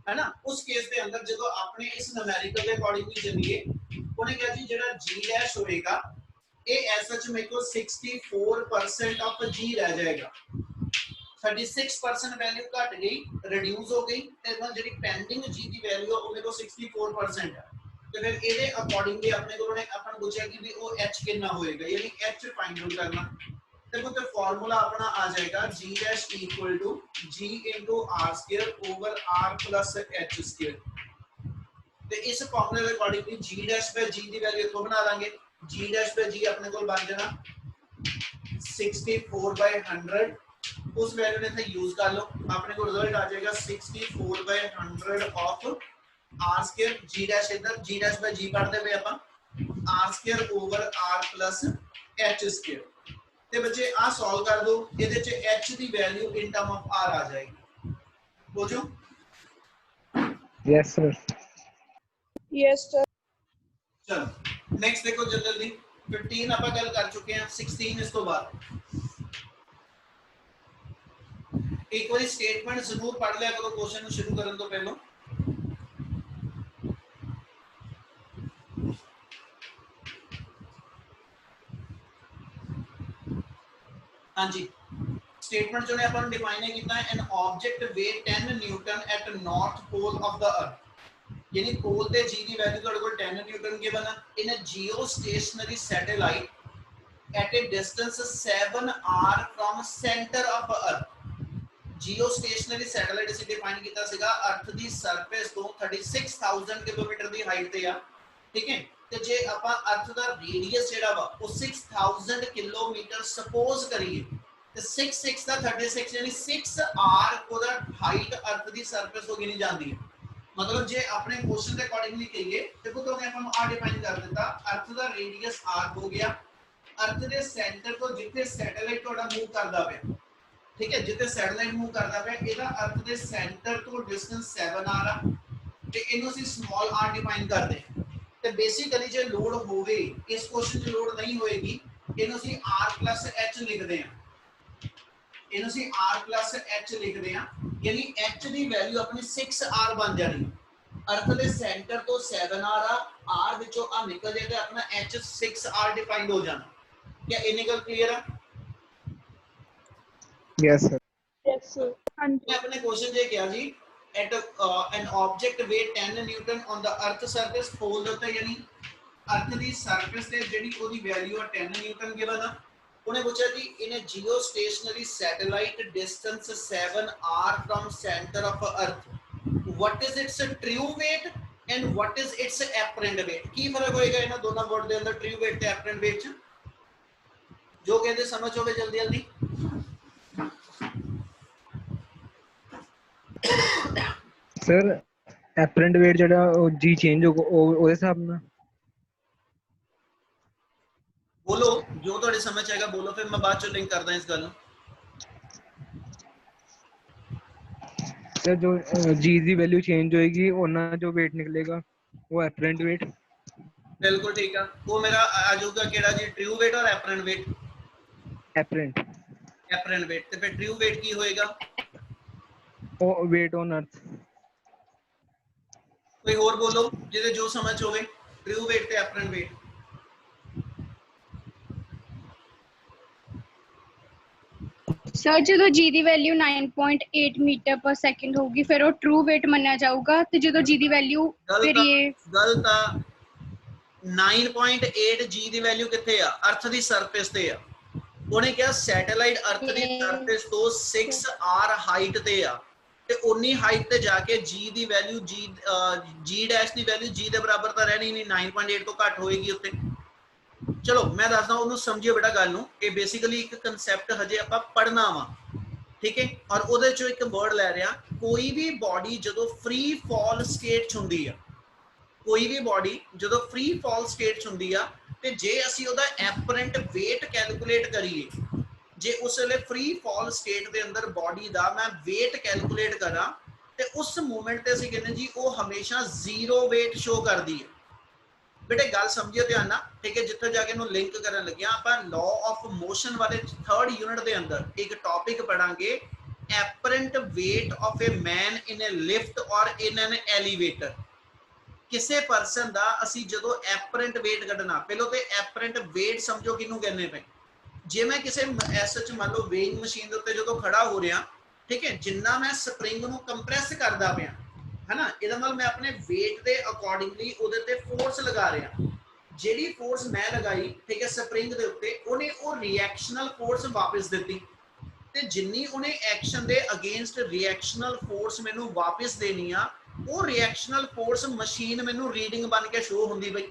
है ना। उस केस के अंदर जो अपने इस न्यूमेरिकल के अकॉर्डिंग चलिए, उन्हें कहा जी जेड़ा जी डैश होएगा ये एज सच मेरे को 64% ऑफ जी रह जाएगा। 36% वैल्यू घट गई, रिड्यूस हो गई, ते ना जेडी पेंडिंग जी दी वैल्यू है वो 64% है। तो फिर ਇਹਦੇ ਅਕੋਰਡਿੰਗਲੀ ਆਪਣੇ ਕੋਲ ਨੇ ਆਪਾਂ ਨੂੰ ਪੁੱਛਿਆ ਕਿ ਵੀ ਉਹ h ਕਿੰਨਾ ਹੋਏਗਾ, ਯਾਨੀ h ਫਾਈंड आउट करना। देखो तो फार्मूला अपना आ जाएगा g dash equal to g into r square over r plus h square. तो इस फार्मूले के accordingly g dash by g दी वैल्यू इथों बना लांगे। g डैश बाय g अपने को बन जाना 64/100। उस वैल्यू ने इथे यूज कर लो, अपने को रिजल्ट आ जाएगा 64/100 of r square g dash इधर g डैश बाय g पढ़ते पे अपन r square over r plus h square. ते बच्चे आ सॉल्व कर दो, ਇਹਦੇ ਚ h the value in term of r ਆ ਜਾਏਗੀ। ਬੋਝੋ यस सर। Yes sir. चलो नेक्स्ट देखो जल्दी 15 ਆਪਾਂ ਗੱਲ ਕਰ ਚੁੱਕੇ ਹਾਂ, 16 ਇਸ ਤੋਂ ਬਾਅਦ एक बार स्टेटमेंट जरूर पढ़ लिया करो क्वेश्चन ਨੂੰ शुरू ਕਰਨ ਤੋਂ ਪਹਿਲਾਂ। हाँ जी स्टेटमेंट जो ने अपन डिफाइन है कितना है, an object weight 10 newton at north pole of the earth, यानी पोल ते जी दी वैल्यू ਤੁਹਾਡੇ ਕੋਲ 10 न्यूटन गिवन है in a geostationary satellite at a distance 7 r from centre of earth. Geostationary satellite ਅਸੀਂ define ਕੀਤਾ ਸੀਗਾ अर्थ ਦੀ surface ਤੋਂ 36000 kilometre ਦੀ height ਤੇ ਆ, ਠੀਕ ਹੈ। ਤੇ ਜੇ ਆਪਾਂ अर्थ ਦਾ ਰੇਡੀਅਸ ਜਿਹੜਾ ਵਾ ਉਹ 6000 ਕਿਲੋਮੀਟਰ ਸਪੋਜ਼ ਕਰੀਏ ਤੇ 6 ਦਾ 36 यानी 6 r ਉਹਦਾ ਹਾਈਟ अर्थ ਦੀ ਸਰਫੇਸ ਤੋਂ ਗਿਣੀ ਜਾਂਦੀ ਹੈ। मतलब जे अपने क्वेश्चन के अकॉर्डिंगली कहिए देखो तो मैं अपन आ डिफाइन कर देता, अर्थ ਦਾ रेडियस r हो गया, अर्थ ਦੇ ਸੈਂਟਰ ਤੋਂ ਜਿੱਥੇ ਸੈਟੇਲਾਈਟ ਤੁਹਾਡਾ ਮੂਵ ਕਰਦਾ ਪਿਆ, ठीक है, जिथे सैटेलाइट मूव करता है ਇਹਦਾ अर्थ ਦੇ ਸੈਂਟਰ ਤੋਂ डिस्टेंस 7r ਆ ਤੇ ਇਹਨੂੰ ਅਸੀਂ ਸਮਾਲ r ਡਿਫਾइन ਕਰਦੇ ਹਾਂ। ਤੇ ਬੇਸਿਕਲੀ ਜੇ ਲੋਡ ਹੋਵੇ ਇਸ ਕੁਐਸਚਨ 'ਚ ਲੋਡ ਨਹੀਂ ਹੋਏਗੀ, ਇਹਨੂੰ ਅਸੀਂ r h ਲਿਖਦੇ ਹਾਂ, ਇਹਨੂੰ ਅਸੀਂ r h ਲਿਖਦੇ ਹਾਂ, यानी h ਦੀ ਵੈਲਿਊ ਆਪਣੀ 6r ਬਣ ਜਾਣੀ। अर्थ ਦੇ ਸੈਂਟਰ ਤੋਂ 7r ਆ, r ਵਿੱਚੋਂ ਆ ਨਿਕਲ ਜਾਏ ਤੇ ਆਪਣਾ h 6r ਡਿਫਾਈਨਡ ਹੋ ਜਾਣਾ। क्या ਇਹ ਗੱਲ ਕਲੀਅਰ ਹੈ? Yes sir. Yes sir. हां जी मैं अपने क्वेश्चन ये किया जी at an object weight 10 newton on the earth surface pole होता है, यानी अर्थ दी सरफेस ते जेडी ओदी वैल्यू है 10 न्यूटन गिवन है। उन्हें पूछा जी in a geostationary satellite distance 7r from centre of earth what is its true weight and what is its apparent weight. की फर्क होएगा इन दोनों वर्ड दे अंदर ट्रू वेट ते एपरेंट वेट च? जो कहते समझ होवे जल्दी जल्दी। सर एपरेंट वेट ਜਿਹੜਾ ਉਹ ਜੀ ਚੇਂਜ ਹੋ ਉਹਦੇ ਹਿਸਾਬ ਨਾਲ बोलो जो थोड़ी समझ आएगा बोलो, फिर मैं बाद में लिंक करदा इस गल। सर जो जी ਦੀ वैल्यू चेंज होएगी ਉਹਨਾਂ जो वेट निकलेगा वो एपरेंट वेट। बिल्कुल ठीक है, वो मेरा आ जाऊगा केड़ा जी ट्रू वेट और apparent wait. Apparent apparent wait ते फिर ट्रू वेट की होएगा? वो वेट ऑन अर्थ। कोई और बोलो जिसे जो समझ होवे, ट्रू वेट ते एपरेंट वेट। सर जो जी ਦੀ ਵੈਲਿਊ 9.8 ਮੀਟਰ ਪਰ ਸੈਕਿੰਡ ਹੋਊਗੀ ਫਿਰ ਉਹ ਟਰੂ weight ਮੰਨਿਆ ਜਾਊਗਾ, ਤੇ ਜਦੋਂ ਜੀ ਦੀ ਵੈਲਿਊ ਫਿਰ ਇਹ ਗਲਤ ਆ। 9.8 ਜੀ ਦੀ ਵੈਲਿਊ ਕਿੱਥੇ ਆ? अर्थ ਦੀ ਸਰਫੇਸ ਤੇ ਆ। ਉਹਨੇ ਕਿਹਾ ਸੈਟੇਲਾਈਟ अर्थ ਦੀ ਸਰਫੇਸ ਤੋਂ 6r ਹਾਈਟ ਤੇ ਆ, ਤੇ ਉਨੀ ਹਾਈਟ ਤੇ ਜਾ ਕੇ ਜੀ ਦੀ ਵੈਲਿਊ ਜੀ ਡੈਸ਼ ਦੀ ਵੈਲਿਊ ਜੀ ਦੇ ਬਰਾਬਰ ਤਾਂ ਰਹਿਣੀ ਨਹੀਂ, 9.8 ਤੋਂ ਘੱਟ ਹੋਏਗੀ ਉੱਤੇ। चलो मैं दसदा ਉਹਨੂੰ ਸਮਝਿਓ ਬੇਟਾ ਗੱਲ ਨੂੰ, ਇਹ ਬੇਸਿਕਲੀ ਇੱਕ ਕਨਸੈਪਟ ਹਜੇ ਆਪਾਂ ਪੜਨਾ ਵਾ, ਠੀਕ ਹੈ। ਔਰ ਉਹਦੇ ਚੋਂ ਇੱਕ ਵਰਡ ਲੈ ਰਿਹਾ, ਕੋਈ ਵੀ ਬਾਡੀ ਜਦੋਂ ਫ੍ਰੀ ਫਾਲ ਸਟੇਟ 'ਚ ਹੁੰਦੀ ਆ, ਕੋਈ ਵੀ ਬਾਡੀ ਜਦੋਂ ਫ੍ਰੀ ਫਾਲ ਸਟੇਟ 'ਚ ਹੁੰਦੀ ਆ, ਤੇ ਜੇ ਅਸੀਂ ਉਹਦਾ ਐਪਰੈਂਟ weight ਕੈਲਕੂਲੇਟ ਕਰੀਏ, ਜੇ ਉਸ ਵੇਲੇ ਫ੍ਰੀ ਫਾਲ ਸਟੇਟ ਦੇ ਅੰਦਰ ਬਾਡੀ ਦਾ ਮੈਂ weight ਕੈਲਕੂਲੇਟ ਕਰਾਂ, ਤੇ ਉਸ ਮੂਮੈਂਟ ਤੇ ਅਸੀਂ ਕਹਿੰਦੇ ਜੀ ਉਹ ਹਮੇਸ਼ਾ ਜ਼ੀਰੋ weight ਸ਼ੋ ਕਰਦੀ ਹੈ। बेटे गल समझिए ध्यान ना, ठीक है। जिथे जाके नु लिंक करन लगे आप लॉ ऑफ मोशन वाले 3rd यूनिट के अंदर एक topic पढ़ांगे apparent weight of a man in a lift or in an elevator। ਕਿਸੇ ਪਰਸਨ ਦਾ ਅਸੀਂ ਜਦੋਂ ਐਪਰੈਂਟ weight ਕੱਢਣਾ, ਪਹਿਲਾਂ ਤੇ ਐਪਰੈਂਟ weight ਸਮਝੋ ਕਿਹਨੂੰ ਕਹਿੰਦੇ ਪਏ। ਜੇ ਮੈਂ ਕਿਸੇ ਐਸਚ ਮੰਨ ਲਓ ਵੇਇੰਗ ਮਸ਼ੀਨ ਦੇ ਉੱਤੇ ਜਦੋਂ ਖੜਾ ਹੋ ਰਿਹਾ, ਠੀਕ ਹੈ, ਜਿੰਨਾ ਮੈਂ ਸਪਰਿੰਗ ਨੂੰ ਕੰਪਰੈਸ ਕਰਦਾ ਪਿਆ है ना, ਇਹਦਾ ਮਤਲਬ ਮੈਂ ਆਪਣੇ weight ਦੇ ਅਕੋਰਡਿੰਗਲੀ ਉਹਦੇ ਤੇ ਫੋਰਸ ਲਗਾ ਰਿਹਾ। ਜਿਹੜੀ ਫੋਰਸ ਮੈਂ ਲਗਾਈ, ਠੀਕ ਹੈ, ਸਪਰਿੰਗ ਦੇ ਉੱਤੇ, ਉਹਨੇ ਉਹ ਰਿਐਕਸ਼ਨਲ ਫੋਰਸ ਵਾਪਸ ਦਿੱਤੀ, ਤੇ ਜਿੰਨੀ ਉਹਨੇ ਐਕਸ਼ਨ ਦੇ ਅਗੇਂਸਟ ਰਿਐਕਸ਼ਨਲ ਫੋਰਸ ਮੈਨੂੰ ਵਾਪਸ ਦੇਣੀ ਆ, ਉਹ ਰਿਐਕਸ਼ਨਲ ਫੋਰਸ ਮਸ਼ੀਨ ਮੈਨੂੰ ਰੀਡਿੰਗ ਬਣ ਕੇ ਸ਼ੋ ਹੁੰਦੀ ਪਈ।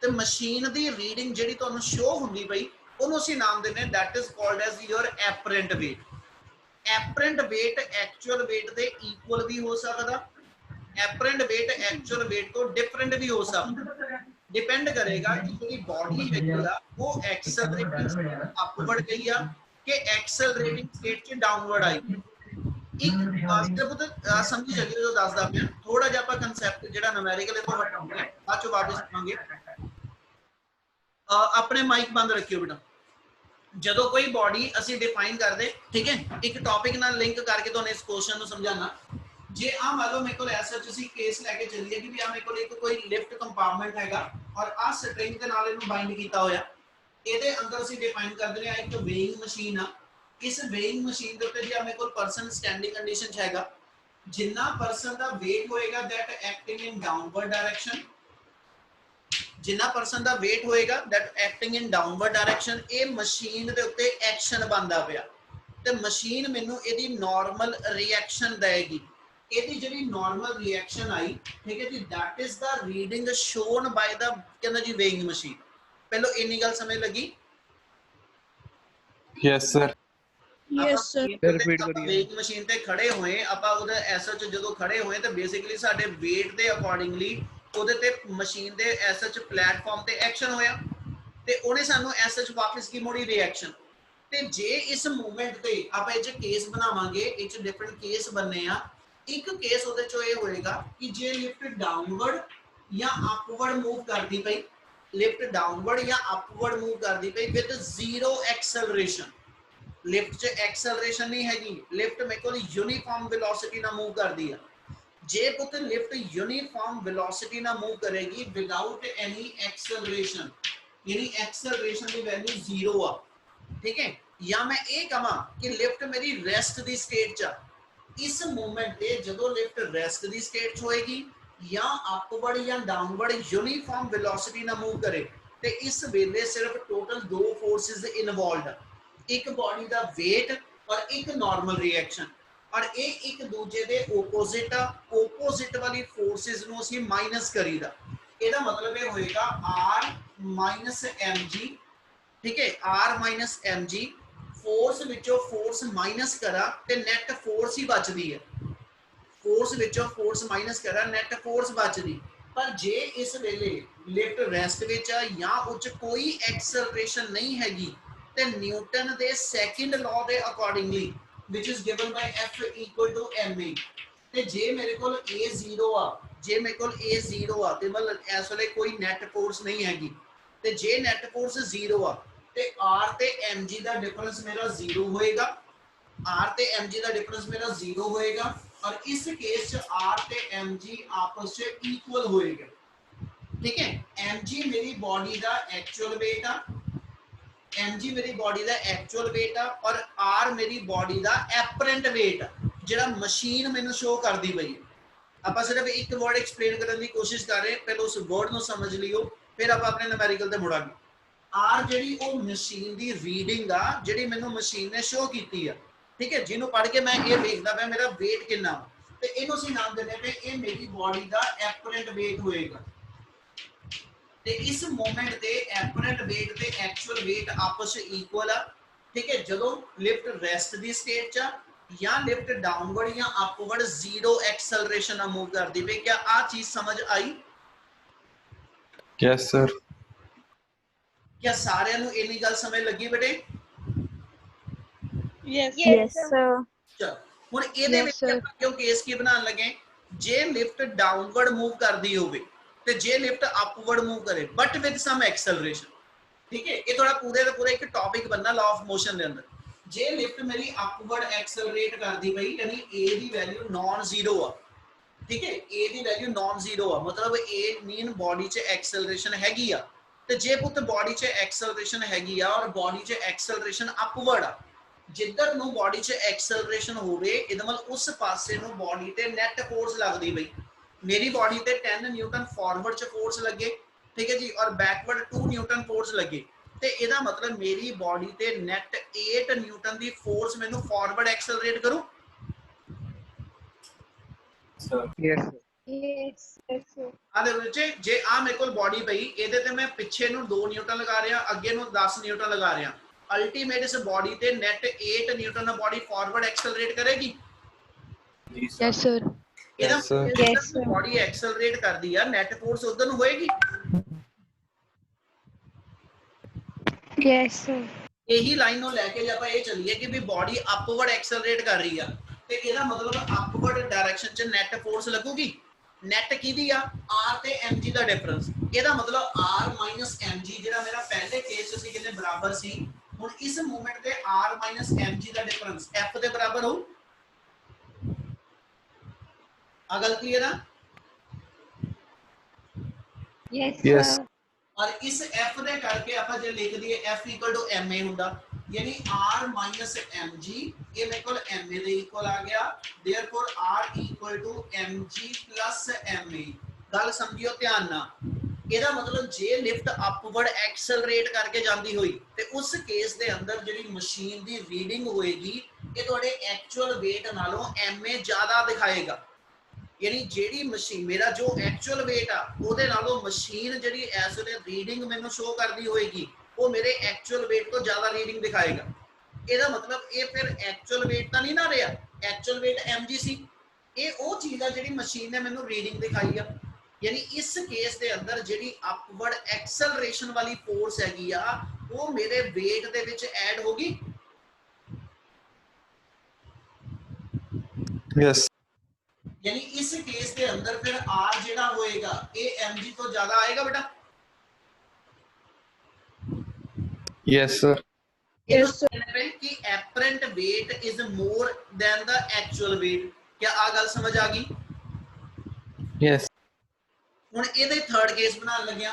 ਤੇ ਮਸ਼ੀਨ ਦੀ ਰੀਡਿੰਗ ਜਿਹੜੀ ਤੁਹਾਨੂੰ ਸ਼ੋ ਹੁੰਦੀ ਪਈ, ਉਹਨੂੰ ਅਸੀਂ ਨਾਮ ਦਿੰਦੇ that is called as your apparent weight। Apparent weight actual weight ਦੇ ਇਕੁਅਲ ਵੀ ਹੋ ਸਕਦਾ, ਐਪਰੈਂਟ weight ਐਕਚੁਅਲ weight ਤੋਂ ਡਿਫਰੈਂਟ ਵੀ ਹੋ ਸਕਦਾ। डिपेंड करेगा कि तेरी बॉडी है क्या वो एक्सेलरेटिंग अपवर्ड गई है कि एक्सेलरेटिंग स्टेट से डाउनवर्ड आई। एक सिर्फ समझी चलिए जो ਦੱਸਦਾ ਪਿਆ, ਥੋੜਾ ਜਿਹਾ ਆਪਾਂ ਕਨਸੈਪਟ ਜਿਹੜਾ ਨੂਮੈਰੀਕਲ ਇਹ ਤੋਂ ਹਟਾਉਂਗੇ, ਬਾਅਦ ਚੋਂ ਵਾਪਸ ਆਵਾਂਗੇ। ਆਪਣੇ ਮਾਈਕ ਬੰਦ ਰੱਖਿਓ ਬੇਟਾ। ਜਦੋਂ ਕੋਈ ਬੋਡੀ ਅਸੀਂ ਡਿਫਾਈਨ ਕਰਦੇ, ਠੀਕ ਹੈ, ਇੱਕ ਟੌਪਿਕ ਨਾਲ ਲਿੰਕ ਕਰਕੇ ਤੁਹਾਨੂੰ ਇਸ ਕੁਐਸਚਨ ਨੂੰ ਸਮਝਾਣਾ। ਜੇ ਆ ਮੰਨ ਲਓ ਮੇਰੇ ਕੋਲ ਐਸਾ ਤੁਸੀਂ ਕੇਸ ਲੈ ਕੇ ਚੱਲੀਏ ਕਿ ਵੀ ਆ ਮੇਰੇ ਕੋਲ ਇੱਕ ਕੋਈ ਲਿਫਟ ਕੰਪਾਰਟਮੈਂਟ ਹੈਗਾ ਔਰ ਆ ਸਟ੍ਰਿੰਗ ਦੇ ਨਾਲ ਇਹਨੂੰ ਬਾਈਂਡ ਕੀਤਾ ਹੋਇਆ, ਇਹਦੇ ਅੰਦਰ ਅਸੀਂ ਡਿਫਾਈਨ ਕਰਦੇ ਹਾਂ ਇੱਕ ਵੇਇੰਗ ਮਸ਼ੀਨ ਆ। ਇਸ ਵੇਇੰਗ ਮਸ਼ੀਨ ਦੇ ਉੱਤੇ ਜੇ ਮੇਰੇ ਕੋਲ ਪਰਸਨ ਸਟੈਂਡਿੰਗ ਕੰਡੀਸ਼ਨ 'ਚ ਹੈਗਾ, ਜਿੰਨਾ ਪਰਸਨ ਦਾ weight ਹੋਏਗਾ that acting in downward direction, ਜਿੰਨਾ ਪਰਸਨ ਦਾ weight ਹੋਏਗਾ that acting in downward direction, ਇਹ ਮਸ਼ੀਨ ਦੇ ਉੱਤੇ ਐਕਸ਼ਨ ਬਣਦਾ ਪਿਆ ਤੇ ਮਸ਼ੀਨ ਮੈਨੂੰ ਇਹਦੀ ਨਾਰਮਲ ਰਿਐਕਸ਼ਨ ਦੇਗੀ। ਇਹਦੀ ਜਿਹੜੀ ਨਾਰਮਲ ਰਿਐਕਸ਼ਨ ਆਈ, ਠੀਕ ਹੈ ਜੀ, that is the reading shown by the ਕਹਿੰਦਾ ਜੀ ਵੇਇੰਗ ਮਸ਼ੀਨ। ਪਹਿਲਾਂ ਇੰਨੀ ਗੱਲ ਸਮਝ ਲੱਗੀ? Yes sir। ਵੇਇੰਗ ਮਸ਼ੀਨ ਤੇ ਖੜੇ ਹੋਏ ਆਪਾਂ, ਉਹਦੇ ਐਸਐਚ ਜਦੋਂ ਖੜੇ ਹੋਏ ਤਾਂ ਬੇਸਿਕਲੀ ਸਾਡੇ weight ਦੇ ਅਕੋਰਡਿੰਗਲੀ ਉਹਦੇ ਤੇ ਮਸ਼ੀਨ ਦੇ ਐਸਐਚ ਪਲੇਟਫਾਰਮ ਤੇ ਐਕਸ਼ਨ ਹੋਇਆ ਤੇ ਉਹਨੇ ਸਾਨੂੰ ਐਸਐਚ ਵਾਪਸ ਕੀ ਮੋੜੀ ਰਿਐਕਸ਼ਨ। ਤੇ ਜੇ ਇਸ ਮੂਵਮੈਂਟ ਤੇ ਆਪਾਂ ਇਹ ਚ ਕੇਸ ਬਣਾਵਾਂਗੇ, ਇਹ ਚ ਡਿਫਰੈਂਟ ਕੇਸ ਬਣਨੇ ਆ। ਇੱਕ ਕੇਸ ਉਹਦੇ ਚੋਂ ਇਹ ਹੋਏਗਾ ਕਿ ਜੇ ਲਿਫਟ ਡਾਊਨਵਰਡ ਜਾਂ ਅਪਵਰਡ ਮੂਵ ਕਰਦੀ ਪਈ, ਲਿਫਟ ਡਾਊਨਵਰਡ ਜਾਂ ਅਪਵਰਡ ਮੂਵ ਕਰਦੀ ਪਈ ਵਿਦ ਜ਼ੀਰੋ ਐਕਸਲਰੇਸ਼ਨ, ਲਿਫਟ 'ਚ ਐਕਸਲਰੇਸ਼ਨ ਨਹੀਂ ਹੈਗੀ, ਲਿਫਟ ਮੇਰੇ ਕੋਲ ਯੂਨੀਫਾਰਮ ਵੈਲੋਸਿਟੀ ਨਾਲ ਮੂਵ ਕਰਦੀ ਆ। ਜੇ ਪੁੱਤ ਲਿਫਟ ਯੂਨੀਫਾਰਮ ਵੈਲੋਸਿਟੀ ਨਾਲ ਮੂਵ ਕਰੇਗੀ ਵਿਦਆਊਟ ਐਨੀ ਐਕਸਲਰੇਸ਼ਨ, ਯਾਨੀ ਐਕਸਲਰੇਸ਼ਨ ਦੀ ਵੈਲਿਊ ਜ਼ੀਰੋ ਆ, ਠੀਕ ਹੈ, ਜਾਂ ਮੈਂ ਇਹ ਕਹਾਂ ਕਿ ਲਿਫਟ ਮੇਰੀ ਰੈਸਟ ਦੀ ਸਟੇਟ 'ਚ ਆ, ਇਸ ਮੂਵਮੈਂਟ ਤੇ ਜਦੋਂ ਲਿਫਟ ਰੈਸਟ ਦੀ ਸਟੇਟ 'ਚ ਹੋਏਗੀ ਜਾਂ ਅਪਵਰਡ ਜਾਂ ਡਾਊਨਵਰਡ ਯੂਨੀਫਾਰਮ ਵੈਲੋਸਿਟੀ ਨਾਲ ਮੂਵ ਕਰੇ, ਤੇ ਇਸ ਵੇਲੇ ਸਿਰਫ ਟੋਟਲ ਦੋ ਫੋਰਸਿਸ ਇਨਵੋਲਵਡ ਆ, ਇੱਕ ਬੋਡੀ ਦਾ weight ਔਰ ਇੱਕ ਨਾਰਮਲ ਰਿਐਕਸ਼ਨ, ਔਰ ਇਹ ਇੱਕ ਦੂਜੇ ਦੇ ਆਪੋਜ਼ਿਟ ਆ। ਆਪੋਜ਼ਿਟ ਵਾਲੀ ਫੋਰਸਿਸ ਨੂੰ ਅਸੀਂ ਮਾਈਨਸ ਕਰੀਦਾ, ਇਹਦਾ ਮਤਲਬ ਇਹ ਹੋਏਗਾ r ਮਾਈਨਸ mg, ਠੀਕ ਹੈ, r ਮਾਈਨਸ mg, ਫੋਰਸ ਵਿੱਚੋਂ ਫੋਰਸ ਮਾਈਨਸ ਕਰਾ ਤੇ ਨੈਟ ਫੋਰਸ ਹੀ ਬਚਦੀ ਹੈ, ਫੋਰਸ ਵਿੱਚੋਂ ਫੋਰਸ ਮਾਈਨਸ ਕਰਾ ਨੈਟ ਫੋਰਸ ਬਚਦੀ। ਪਰ ਜੇ ਇਸ ਵੇਲੇ ਲਿਫਟ ਰੈਸਟ ਵਿੱਚ ਆ ਜਾਂ ਉੱਚ ਕੋਈ ਐਕਸਲਰੇਸ਼ਨ ਨਹੀਂ ਹੈਗੀ, ਤੇ ਨਿਊਟਨ ਦੇ ਸੈਕਿੰਡ ਲਾਅ ਦੇ accordingly which is given by F equal to ma, ਤੇ ਜੇ ਮੇਰੇ ਕੋਲ a 0 ਆ, ਜੇ ਮੇਰੇ ਕੋਲ a 0 ਆ ਤੇ ਮਤਲਬ ਇਸ ਵੇਲੇ ਕੋਈ ਨੈਟ ਫੋਰਸ ਨਹੀਂ ਹੈਗੀ, ਤੇ ਜੇ ਨੈਟ ਫੋਰਸ 0 ਆ ਤੇ r ਤੇ mg ਦਾ ਡਿਫਰੈਂਸ ਮੇਰਾ 0 ਹੋਏਗਾ, r ਤੇ mg ਦਾ ਡਿਫਰੈਂਸ ਮੇਰਾ 0 ਹੋਏਗਾ, ਔਰ ਇਸ ਕੇਸ 'ਚ r ਤੇ mg ਆਪਸ 'ਚ ਇਕੁਅਲ ਹੋਏਗਾ, ਠੀਕ ਹੈ। mg ਮੇਰੀ ਬੋਡੀ ਦਾ ਐਕਚੁਅਲ weight ਆ, mg ਮੇਰੀ ਬੋਡੀ ਦਾ ਐਕਚੁਅਲ weight ਆ, ਔਰ r ਮੇਰੀ ਬੋਡੀ ਦਾ ਐਪਰੈਂਟ weight ਆ, ਜਿਹੜਾ ਮਸ਼ੀਨ ਮੈਨੂੰ ਸ਼ੋ ਕਰਦੀ ਪਈ ਹੈ। ਆਪਾਂ ਸਿਰਫ ਇੱਕ ਵਰਡ ਐਕਸਪਲੇਨ ਕਰਨ ਦੀ ਕੋਸ਼ਿਸ਼ ਕਰ ਰਹੇ, ਪਹਿਲਾਂ ਉਸ ਵਰਡ ਨੂੰ ਸਮਝ ਲਿਓ, ਫਿਰ ਆਪਾਂ ਆਪਣੇ ਨੂਮੈਰੀਕਲ ਤੇ ਮੁੜਾਂਗੇ। r ਜਿਹੜੀ ਉਹ ਮਸ਼ੀਨ ਦੀ ਰੀਡਿੰਗ ਆ, ਜਿਹੜੀ ਮੈਨੂੰ ਮਸ਼ੀਨ ਨੇ ਸ਼ੋ ਕੀਤੀ ਆ, ਠੀਕ ਹੈ, ਜਿਹਨੂੰ ਪੜ੍ਹ ਕੇ ਮੈਂ ਇਹ ਵੇਖਦਾ ਪਿਆ ਮੇਰਾ weight ਕਿੰਨਾ, ਤੇ ਇਹਨੂੰ ਅਸੀਂ ਨਾਮ ਦਿੰਦੇ ਪਏ ਇਹ ਮੇਰੀ ਬੋਡੀ ਦਾ ਐਪਰੈਂਟ weight ਹੋਏਗਾ। ਤੇ ਇਸ ਮੂਵਮੈਂਟ ਤੇ ਐਪਰੈਂਟ weight ਤੇ ਐਕਚੁਅਲ weight ਆਪਸ ਵਿੱਚ ਇਕੁਅਲ ਆ, ਠੀਕ ਹੈ। ਜਦੋਂ ਲਿਫਟ ਰੈਸਟ ਦੀ ਸਟੇਟ 'ਚ ਜਾਂ ਲਿਫਟ ਡਾਊਨਵਰਡ ਜਾਂ ਅਪਵਰਡ ਜ਼ੀਰੋ ਐਕਸਲਰੇਸ਼ਨ ਨਾਲ ਮੂਵ ਕਰਦੀ ਪਈ, ਕਿਆ ਆ ਚੀਜ਼ ਸਮਝ ਆਈ? Yes sir. ਕਿਆ ਸਾਰਿਆਂ ਨੂੰ ਇੰਨੀ ਗੱਲ ਸਮਝ ਲੱਗੀ ਬੇਟੇ? Yes sir। ਚਲੋ ਹੁਣ ਇਹਦੇ ਵਿੱਚ ਆਪਾਂ ਕਿਉਂ ਕੇਸ ਕੀ ਬਣਾਉਣ ਲੱਗੇ? ਜੇ ਲਿਫਟ ਡਾਊਨਵਰਡ ਮੂਵ ਕਰਦੀ ਹੋਵੇ ਤੇ ਜੇ ਲਿਫਟ ਅਪਵਰਡ ਮੂਵ ਕਰੇ ਬਟ ਵਿਦ ਸਮ ਐਕਸਲਰੇਸ਼ਨ, ਠੀਕ ਹੈ, ਇਹ ਥੋੜਾ ਪੂਰੇ ਦਾ ਪੂਰਾ ਇੱਕ ਟੌਪਿਕ ਬਣਨਾ ਲਾਅ ਆਫ ਮੋਸ਼ਨ ਦੇ ਅੰਦਰ। ਜੇ ਲਿਫਟ ਮੇਰੀ ਅਪਵਰਡ ਐਕਸਲਰੇਟ ਕਰਦੀ ਪਈ ਯਾਨੀ a the value naan zero ਆ, ਠੀਕ ਹੈ, a the value naan zero ਆ, ਮਤਲਬ a ਮੀਨ ਬੋਡੀ 'ਚ ਐਕਸਲਰੇਸ਼ਨ ਹੈਗੀ ਆ। ਤੇ ਜੇ ਪੁੱਤ ਬੋਡੀ 'ਚ ਐਕਸਲਰੇਸ਼ਨ ਹੈਗੀ ਆ ਔਰ ਬੋਡੀ 'ਚ ਐਕਸਲਰੇਸ਼ਨ ਅਪਵਰਡ ਆ, ਜਿੱਧਰ ਨੂੰ ਬੋਡੀ 'ਚ ਐਕਸਲਰੇਸ਼ਨ ਹੋਵੇ ਇਹਦਾ ਮਤਲਬ ਉਸ ਪਾਸੇ ਨੂੰ ਬੋਡੀ ਤੇ ਨੈਟ ਫੋਰਸ ਲੱਗਦੀ ਪਈ। ਮੇਰੀ ਬੋਡੀ ਤੇ 10 ਨਿਊਟਨ ਫਾਰਵਰਡ 'ਚ ਫੋਰਸ ਲੱਗੇ, ਠੀਕ ਹੈ ਜੀ, ਔਰ ਬੈਕਵਰਡ 2 ਨਿਊਟਨ ਫੋਰਸ ਲੱਗੇ, ਤੇ ਇਹਦਾ ਮਤਲਬ ਮੇਰੀ ਬੋਡੀ ਤੇ ਨੈਟ 8 ਨਿਊਟਨ ਦੀ ਫੋਰਸ ਮੈਨੂੰ ਫਾਰਵਰਡ ਐਕਸਲਰੇਟ ਕਰੂ। Yes Yes. Yes, sir. ਆ ਦੇ ਵਿੱਚ ਜੇ ਆ ਮੇਰੇ ਕੋਲ ਬੋਡੀ ਪਈ ਇਹਦੇ ਤੇ ਮੈਂ ਪਿੱਛੇ ਨੂੰ 2 ਨਿਊਟਨ ਲਗਾ ਰਿਹਾ, ਅੱਗੇ ਨੂੰ 10 ਨਿਊਟਨ ਲਗਾ ਰਿਹਾ, ਅਲਟੀਮੇਟ ਇਸ ਬੋਡੀ ਤੇ ਨੈਟ 8 ਨਿਊਟਨ ਨਾਲ ਬੋਡੀ ਫਾਰਵਰਡ ਐਕਸਲਰੇਟ ਕਰੇਗੀ। Yes, sir. ਇਹਦਾ Yes, sir. Yes, sir. Body accelerate ਕਰਦੀ ਆ, ਨੈਟ ਫੋਰਸ ਉਧਰ ਨੂੰ ਹੋਏਗੀ। Yes, sir. ਇਹੀ ਲਾਈਨ ਨੂੰ ਲੈ ਕੇ ਜੇ ਆਪਾਂ ਇਹ ਚੱਲੀਏ ਕਿ ਵੀ ਬੋਡੀ ਅਪਵਰਡ ਐਕਸਲਰੇਟ ਕਰ ਰਹੀ ਆ, ਤੇ ਇਹਦਾ ਮਤਲਬ ਅਪਵਰਡ ਡਾਇਰੈਕਸ਼ਨ 'ਚ ਨੈਟ ਫੋਰਸ ਲੱਗੂਗੀ। ਨੈਟ ਕਿਹਦੀ ਆ? r ਤੇ mg ਦਾ ਡਿਫਰੈਂਸ। ਇਹਦਾ ਮਤਲਬ r mg ਜਿਹੜਾ ਮੇਰਾ ਪਹਿਲੇ ਕੇਸ 'ਚ ਸੀ ਕਿੰਨੇ ਬਰਾਬਰ ਸੀ, ਹੁਣ ਇਸ ਮੂਵਮੈਂਟ ਤੇ r mg ਦਾ ਡਿਫਰੈਂਸ f ਦੇ ਬਰਾਬਰ ਹੋਊ। ਆ ਗੱਲ ਕਲੀਅਰ ਆ? Yes, Yes. sir. और इस f ਦੇ ਕਰਕੇ ਆਪਾਂ ਜੇ ਲਿਖ ਦਈਏ f ma ਹੁੰਦਾ, ਯਾਨੀ r mg ਇਹ ਮੇਰੇ ਕੋਲ ma ਦੇ ਇਕੁਅਲ ਆ ਗਿਆ, देयरफॉर r mg ma। ਗੱਲ ਸਮਝਿਓ ਧਿਆਨ ਨਾਲ। ਇਹਦਾ ਮਤਲਬ ਜੇ ਲਿਫਟ ਅਪਵਰਡ ਐਕਸਲਰੇਟ ਕਰਕੇ ਜਾਂਦੀ ਹੋਈ ਤੇ ਉਸ ਕੇਸ ਦੇ ਅੰਦਰ ਜਿਹੜੀ ਮਸ਼ੀਨ ਦੀ ਰੀਡਿੰਗ ਹੋਏਗੀ ਇਹ ਤੁਹਾਡੇ ਐਕਚੁਅਲ weight ਨਾਲੋਂ ma ਜ਼ਿਆਦਾ ਦਿਖਾਏਗਾ। यानी जेडी मशीन मेरा जो एक्चुअल वेट आ ओदे नालों मशीन जेडी इस वे रीडिंग मेनू शो करदी होएगी वो मेरे एक्चुअल वेट तो ज्यादा रीडिंग दिखाएगा। ਇਹਦਾ ਮਤਲਬ ਇਹ ਫਿਰ ਐਕਚੁਅਲ weight ਤਾਂ ਨਹੀਂ ਨਾ ਰਿਹਾ, ਐਕਚੁਅਲ weight mg ਸੀ, ਇਹ ਉਹ ਚੀਜ਼ ਆ ਜਿਹੜੀ ਮਸ਼ੀਨ ਨੇ ਮੈਨੂੰ ਰੀਡਿੰਗ ਦਿਖਾਈ ਆ। ਯਾਨੀ ਇਸ ਕੇਸ ਦੇ ਅੰਦਰ ਜਿਹੜੀ ਅਪਵਰਡ ਐਕਸਲਰੇਸ਼ਨ ਵਾਲੀ ਫੋਰਸ ਹੈਗੀ ਆ ਉਹ ਮੇਰੇ weight ਦੇ ਵਿੱਚ ਐਡ ਹੋਗੀ। Yes. यानी इस केस के अंदर फिर r जेड़ा होएगा ये mg तो ज्यादा आएगा बेटा। Yes, sir. Yes, sir. कि apparent weight is more than the actual weight। क्या आ गल समझ आ गई? Yes. ਹੁਣ ਇਹਦੇ ਥਰਡ ਕੇਸ ਬਣਾਉਣ ਲੱਗਿਆ,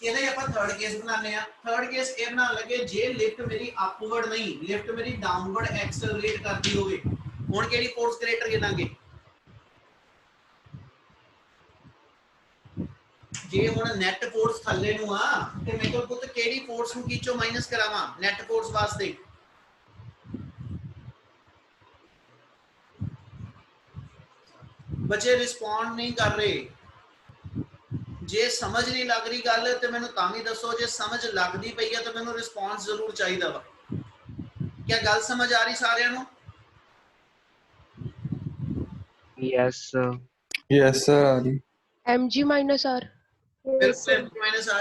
ਇਹਦੇ ਆਪਾਂ ਥਰਡ ਕੇਸ ਬਣਾਉਂਦੇ ਆ। ਥਰਡ ਕੇਸ ਇਹ ਬਣਾਉਣ ਲੱਗੇ ਜੇ ਲਿਫਟ ਮੇਰੀ ਅਪਵਰਡ ਨਹੀਂ, ਲਿਫਟ ਮੇਰੀ ਡਾਊਨਵਰਡ ਐਕਸਲਰੇਟ ਕਰਦੀ ਹੋਵੇ, ਹੁਣ ਕਿਹੜੀ ਫੋਰਸ ਕ੍ਰੀਏਟਰ ਗਿਣਾਂਗੇ? ਜੇ ਹੁਣ ਨੈਟ ਫੋਰਸ ਥੱਲੇ ਨੂੰ ਆ ਤੇ ਮੇਰੇ ਕੋਲ ਪੁੱਤ ਕਿਹੜੀ ਫੋਰਸ ਨੂੰ ਕੀਚੋ ਮਾਈਨਸ ਕਰਾਵਾਂ ਨੈਟ ਫੋਰਸ ਵਾਸਤੇ? ਬੱਚੇ ਰਿਸਪੌਂਡ ਨਹੀਂ ਕਰ ਰਹੇ। ਜੇ ਸਮਝ ਨਹੀਂ ਲੱਗ ਰਹੀ ਗੱਲ ਤੇ ਮੈਨੂੰ ਤਾਂ ਵੀ ਦੱਸੋ, ਜੇ ਸਮਝ ਲੱਗਦੀ ਪਈ ਆ ਤਾਂ ਮੈਨੂੰ ਰਿਸਪੌਂਸ ਜ਼ਰੂਰ ਚਾਹੀਦਾ ਵਾ। ਕੀ ਗੱਲ ਸਮਝ ਆ ਰਹੀ ਸਾਰਿਆਂ ਨੂੰ? Yes Yes, sir. Adi. mg minus r. Yes, sir. ਬਿਲਕੁਲ ਮਾਈਨਸ ਆ।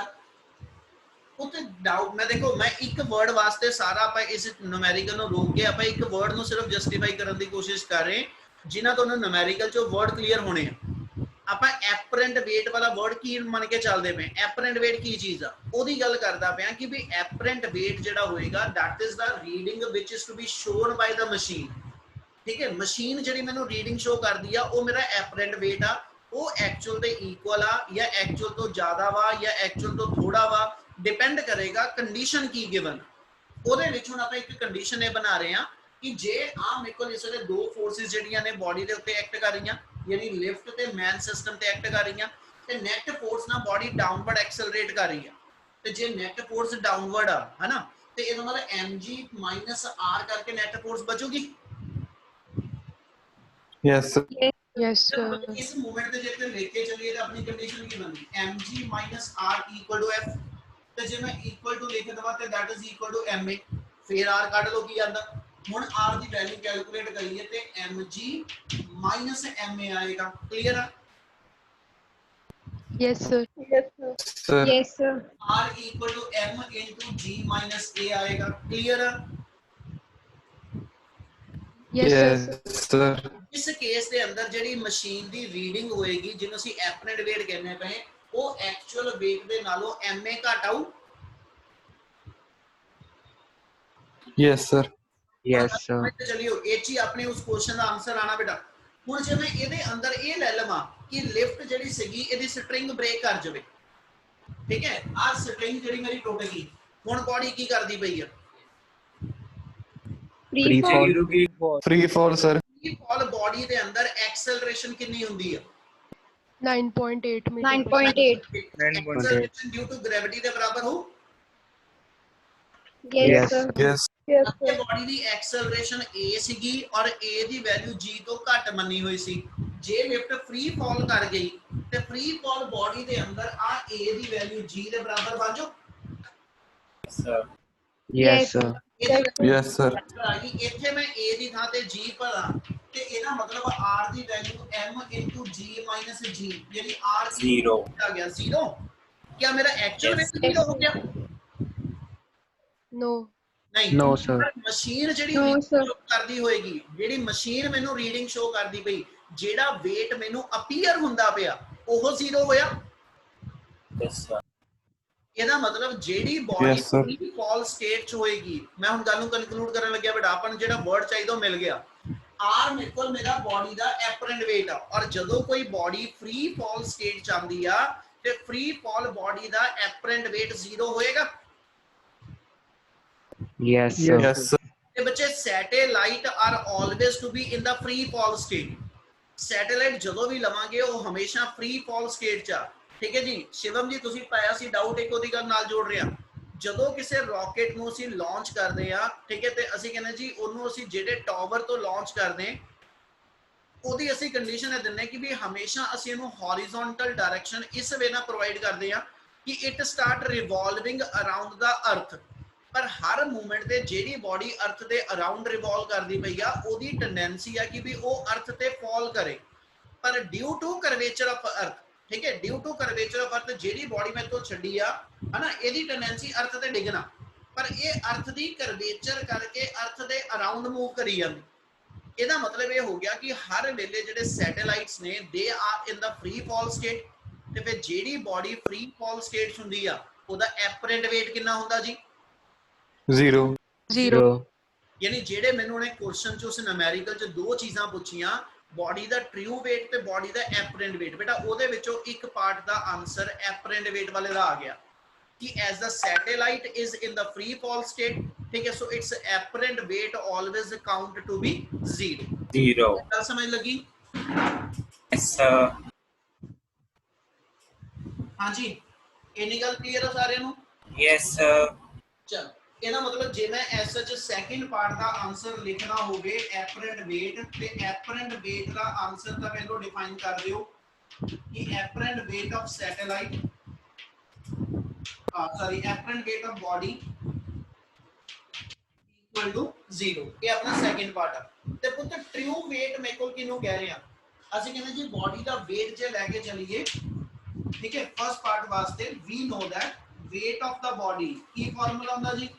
ਉੱਤੇ ਡਾਊਟ ਮੈਂ ਦੇਖੋ ਮੈਂ ਇੱਕ ਵਰਡ ਵਾਸਤੇ ਸਾਰਾ ਆਪਾਂ ਇਸ ਨੂਮੈਰੀਕਲ ਨੂੰ ਰੋਕ ਕੇ ਆਪਾਂ ਇੱਕ ਵਰਡ ਨੂੰ ਸਿਰਫ ਜਸਟੀਫਾਈ ਕਰਨ ਦੀ ਕੋਸ਼ਿਸ਼ ਕਰ ਰਹੇ ਜਿਨ੍ਹਾਂ ਤੁਹਾਨੂੰ ਨੂਮੈਰੀਕਲ ਚੋਂ ਵਰਡ ਕਲੀਅਰ ਹੋਣੇ ਆ। ਆਪਾਂ ਐਪਰੈਂਟ weight ਵਾਲਾ ਵਰਡ ਕੀ ਮੰਨ ਕੇ ਚੱਲਦੇ ਪਏ? ਐਪਰੈਂਟ weight ਕੀ ਚੀਜ਼ ਆ ਉਹਦੀ ਗੱਲ ਕਰਦਾ ਪਿਆ ਕਿ ਵੀ ਐਪਰੈਂਟ weight ਜਿਹੜਾ ਹੋਏਗਾ that is the reading which is to be shown by the machine। ਠੀਕ ਹੈ, ਮਸ਼ੀਨ ਜਿਹੜੀ ਮੈਨੂੰ ਰੀਡਿੰਗ ਸ਼ੋ ਕਰਦੀ ਆ ਉਹ ਮੇਰਾ ਐਪਰੈਂਟ weight ਆ, ਉਹ ਐਕਚੁਅਲ ਦੇ ਇਕੁਅਲ ਆ ਜਾਂ ਐਕਚੁਅਲ ਤੋਂ ਜ਼ਿਆਦਾ ਵਾ ਜਾਂ ਐਕਚੁਅਲ ਤੋਂ ਥੋੜਾ ਵਾ, ਡਿਪੈਂਡ ਕਰੇਗਾ ਕੰਡੀਸ਼ਨ ਕੀ ਗਿਵਨ। ਉਹਦੇ ਵਿੱਚ ਹੁਣ ਆਪਾਂ ਇੱਕ ਕੰਡੀਸ਼ਨ ਇਹ ਬਣਾ ਰਹੇ ਆ ਕਿ ਜੇ ਆ ਮੇਰੇ ਕੋਲ ਇਸ ਵੇਲੇ ਦੋ ਫੋਰਸਿਸ ਜਿਹੜੀਆਂ ਨੇ ਬੋਡੀ ਦੇ ਉੱਤੇ ਐਕਟ ਕਰ ਰਹੀਆਂ, ਯਾਨੀ ਲਿਫਟ ਤੇ ਮੈਨ ਸਿਸਟਮ ਤੇ ਐਕਟ ਕਰ ਰਹੀਆਂ, ਤੇ ਨੈਟ ਫੋਰਸ ਨਾਲ ਬੋਡੀ ਡਾਊਨਵਰਡ ਐਕਸਲਰੇਟ ਕਰ ਰਹੀ ਆ। ਤੇ ਜੇ ਨੈਟ ਫੋਰਸ ਡਾਊਨਵਰਡ ਆ ਹਨਾ, ਤੇ ਇਹਦਾ ਮਤਲਬ mg r ਕਰਕੇ ਨੈਟ ਫੋਰਸ ਬਚੂਗੀ। Yes, sir. Yes, sir. इस मूवमेंट पे जब लेके चलिए तो अपनी कंडीशन की बनती mg - r = f। तो जे मैं इक्वल टू लिख दवा ते that is equal to ma, फिर r ਕੱਢ ਲੋ ਕੀ ਆਂਦਾ। ਹੁਣ r ਦੀ ਵੈਲਿਊ ਕੈਲਕੂਲੇਟ ਕਰੀਏ ਤੇ mg - ma ਆਏਗਾ। ਕਲੀਅਰ ਆ? Yes, sir. Yes, sir. Sir. Yes, sir. r = m * g - a ਆਏਗਾ। ਕਲੀਅਰ ਆ? Yes, sir. Yes, sir. ਇਸ ਕੇਸ ਦੇ ਅੰਦਰ ਜਿਹੜੀ ਮਸ਼ੀਨ ਦੀ ਰੀਡਿੰਗ ਹੋਏਗੀ ਜਿਹਨੂੰ ਅਸੀਂ ਐਪਰੈਂਟ weight ਕਹਿੰਦੇ ਪਏ ਉਹ ਐਕਚੁਅਲ weight ਦੇ ਨਾਲੋਂ ma ਘੱਟ ਆਊ। Yes, sir. Yes, sir. ਚਲਿਓ ਇਹ ਚੀ ਆਪਣੇ ਉਸ ਕੁਐਸਚਨ ਦਾ ਆਨਸਰ ਆਣਾ ਬੇਟਾ। ਹੁਣ ਜੇ ਮੈਂ ਇਹਦੇ ਅੰਦਰ ਇਹ ਲੈ ਲਵਾਂ ਕਿ ਲਿਫਟ ਜਿਹੜੀ ਸੀਗੀ ਇਹਦੀ ਸਟ੍ਰਿੰਗ ਬ੍ਰੇਕ ਕਰ ਜਾਵੇ, ਠੀਕ ਹੈ, ਆ ਸਟ੍ਰਿੰਗ ਜਿਹੜੀ ਮੇਰੀ ਟੁੱਟ ਗਈ, ਹੁਣ ਬੋਡੀ ਕੀ ਕਰਦੀ ਪਈ ਆ? Free fall. Free fall, sir. Free fall body ਦੇ ਅੰਦਰ ਐਕਸਲਰੇਸ਼ਨ ਕਿੰਨੀ ਹੁੰਦੀ ਆ? 9.8 meter. 9.8 acceleration due to gravity ਦੇ ਬਰਾਬਰ ਹੋ। yes Yes. sir Yes. Yes, ਇਹ sir. Body the acceleration a ਸੀਗੀ ਔਰ a ਦੀ ਵੈਲਿਊ g ਤੋਂ ਘੱਟ ਮੰਨੀ ਹੋਈ ਸੀ। ਜੇ ਲਿਫਟ ਫ੍ਰੀ ਫਾਲ ਕਰ ਗਈ ਤੇ ਫ੍ਰੀ ਫਾਲ ਬੋਡੀ ਦੇ ਅੰਦਰ ਆ a ਦੀ ਵੈਲਿਊ g ਦੇ ਬਰਾਬਰ ਬਣ ਜਾਓ। Yes, sir. Yes, sir. ਆ ਗਈ ਇੱਥੇ ਮੈਂ a ਦੀ ਥਾਂ ਤੇ g ਭਰਾਂ ਤੇ ਇਹਦਾ ਮਤਲਬ r ਦੀ ਵੈਲਿਊ m g g ਜਿਹੜੀ r 0 ਆ ਗਿਆ 0। क्या मेरा एक्चुअल में 0 हो गया? No. नहीं No, sir. ਮਸ਼ੀਨ ਜਿਹੜੀ No, reading sir. show ਕਰਦੀ ਹੋਏਗੀ, ਜਿਹੜੀ ਮਸ਼ੀਨ ਮੈਨੂੰ ਰੀਡਿੰਗ ਸ਼ੋ ਕਰਦੀ ਪਈ, ਜਿਹੜਾ weight ਮੈਨੂੰ ਅਪੀਅਰ ਹੁੰਦਾ ਪਿਆ ਉਹ 0 ਹੋਇਆ। ਇਹਦਾ ਮਤਲਬ ਜਿਹੜੀ body Yes, sir. Free fall state ਚ ਹੋਏਗੀ, ਮੈਂ ਹੁਣ ਗੱਲ ਨੂੰ ਕਨਕਲੂਡ ਕਰਨ ਲੱਗਿਆ ਬੇਟਾ, ਆਪਾਂ ਨੂੰ ਜਿਹੜਾ ਵਰਡ ਚਾਹੀਦਾ ਉਹ ਮਿਲ ਗਿਆ। ਆਰ ਮੇਰੇ ਕੋਲ ਮੇਰਾ ਬੋਡੀ ਦਾ ਐਪਰੈਂਟ weight ਆ, ਔਰ ਜਦੋਂ ਕੋਈ ਬੋਡੀ ਫ੍ਰੀ ਫਾਲ ਸਟੇਟ ਚ ਆਉਂਦੀ ਆ ਤੇ ਫ੍ਰੀ ਫਾਲ ਬੋਡੀ ਦਾ ਐਪਰੈਂਟ weight 0 ਹੋਏਗਾ। Yes, sir. Yes, sir. ਤੇ ਬੱਚੇ satellite are always to be in the free fall state. Satellite ਜਦੋਂ ਵੀ ਲਵਾਂਗੇ ਉਹ ਹਮੇਸ਼ਾ ਫ੍ਰੀ ਫਾਲ ਸਟੇਟ ਚ ਆ, ਠੀਕ ਹੈ ਜੀ। ਸ਼ਿਵਮ ਜੀ ਤੁਸੀਂ ਪਾਇਆ ਸੀ ਡਾਊਟ, ਇੱਕ ਉਹਦੀ ਗੱਲ ਨਾਲ ਜੋੜ ਰਿਹਾ। ਜਦੋਂ ਕਿਸੇ ਰਾਕਟ ਨੂੰ ਅਸੀਂ ਲਾਂਚ ਕਰਦੇ ਆ, ਠੀਕ ਹੈ, ਤੇ ਅਸੀਂ ਕਹਿੰਦੇ ਜੀ ਉਹਨੂੰ ਅਸੀਂ ਜਿਹੜੇ ਟਾਵਰ ਤੋਂ ਲਾਂਚ ਕਰਦੇ ਉਹਦੀ ਅਸੀਂ ਕੰਡੀਸ਼ਨ ਇਹ ਦਿੰਨੇ ਕਿ ਵੀ ਹਮੇਸ਼ਾ ਅਸੀਂ ਇਹਨੂੰ ਹੌਰੀਜ਼ੌਂਟਲ ਡਾਇਰੈਕਸ਼ਨ ਇਸ ਵੇ ਨਾਲ ਪ੍ਰੋਵਾਈਡ ਕਰਦੇ ਆ ਕਿ ਇਟ ਸਟਾਰਟ ਰਿਵੋਲਵਿੰਗ ਅਰਾਊਂਡ ਦਾ ਅਰਥ। ਪਰ ਹਰ ਮੂਵਮੈਂਟ ਤੇ ਜਿਹੜੀ ਬੋਡੀ ਅਰਥ ਦੇ ਅਰਾਊਂਡ ਰਿਵੋਲਵ ਕਰਦੀ ਪਈ ਆ ਉਹਦੀ ਟੈਂਡੈਂਸੀ ਆ ਕਿ ਵੀ ਉਹ ਅਰਥ ਤੇ ਫਾਲ ਕਰੇ। ਪਰ ਡਿਊ ਟੂ ਕਰਵੇਚਰ ਆਫ ਅਰਥ, ਠੀਕ ਹੈ, ਡਿਊ ਟੂ ਕਰਵੇਚਰ ਆਫ ਅਰਥ ਜਿਹੜੀ ਬੋਡੀ ਮੈਂ ਤੋਂ ਛੱਡੀ ਆ ਹਨਾ, ਇਹਦੀ ਟੈਂਡੈਂਸੀ ਅਰਥ ਤੇ ਡਿੱਗਣਾ, ਪਰ ਇਹ ਅਰਥ ਦੀ ਕਰਵੇਚਰ ਕਰਕੇ ਅਰਥ ਦੇ ਅਰਾਊਂਡ ਮੂਵ ਕਰੀ ਜਾਂਦੀ। ਇਹਦਾ ਮਤਲਬ ਇਹ ਹੋ ਗਿਆ ਕਿ ਹਰ ਵੇਲੇ ਜਿਹੜੇ ਸੈਟੇਲਾਈਟਸ ਨੇ they are in the free fall state, ਤੇ ਫਿਰ ਜਿਹੜੀ ਬੋਡੀ ਫ੍ਰੀ ਫਾਲ ਸਟੇਟ ਹੁੰਦੀ ਆ ਉਹਦਾ ਐਪਰੈਂਟ weight ਕਿੰਨਾ ਹੁੰਦਾ ਜੀ? 0. 0. ਯਾਨੀ ਜਿਹੜੇ ਮੈਨੂੰ ਨੇ ਕੁਐਸਚਨ ਚ ਉਸ ਨੂਮੈਰੀਕਲ ਚ ਦੋ ਚੀਜ਼ਾਂ ਪੁੱਛੀਆਂ, ਬੋਡੀ ਦਾ ਟਰੂ weight ਤੇ ਬੋਡੀ ਦਾ ਐਪਰੈਂਟ weight, ਬੇਟਾ ਉਹਦੇ ਵਿੱਚੋਂ ਇੱਕ ਪਾਰਟ ਦਾ ਆਨਸਰ ਐਪਰੈਂਟ weight ਵਾਲੇ ਦਾ ਆ ਗਿਆ ਕਿ as the satellite is in the free fall state, ठीक है, so its apparent weight always count to be 0। क्या समझ लगी? Yes, sir. हाँ जी, इन्नी गल क्लियर है सारे नु? Yes, sir. चल ਇਹਦਾ ਮਤਲਬ ਜੇ ਮੈਂ ਐਸ ਸੱਚ ਸੈਕਿੰਡ ਪਾਰਟ ਦਾ ਆਨਸਰ ਲਿਖਣਾ ਹੋਵੇ ਐਪਰੈਂਟ weight, ਤੇ ਐਪਰੈਂਟ weight ਦਾ ਆਨਸਰ ਤਾਂ ਪਹਿਲਾਂ ਡਿਫਾਈਨ ਕਰ ਦਿਓ ਕਿ apparent weight of satellite apparent weight of body equal to 0। ਇਹ ਆਪਣਾ ਸੈਕਿੰਡ ਪਾਰਟ ਆ। ਤੇ ਪੁੱਤ ਟਰੂ weight ਮੇਰੇ ਕੋਲ ਕਿਹਨੂੰ ਕਹਿ ਰਹੇ ਆ? ਅਸੀਂ ਕਹਿੰਦੇ ਜੀ ਬੋਡੀ ਦਾ weight ਜੇ ਲੈ ਕੇ ਚੱਲੀਏ, ਠੀਕ ਹੈ, ਫਸਟ ਪਾਰਟ ਵਾਸਤੇ we know that weight of the body Ki formula ਹੁੰਦਾ ਜੀ?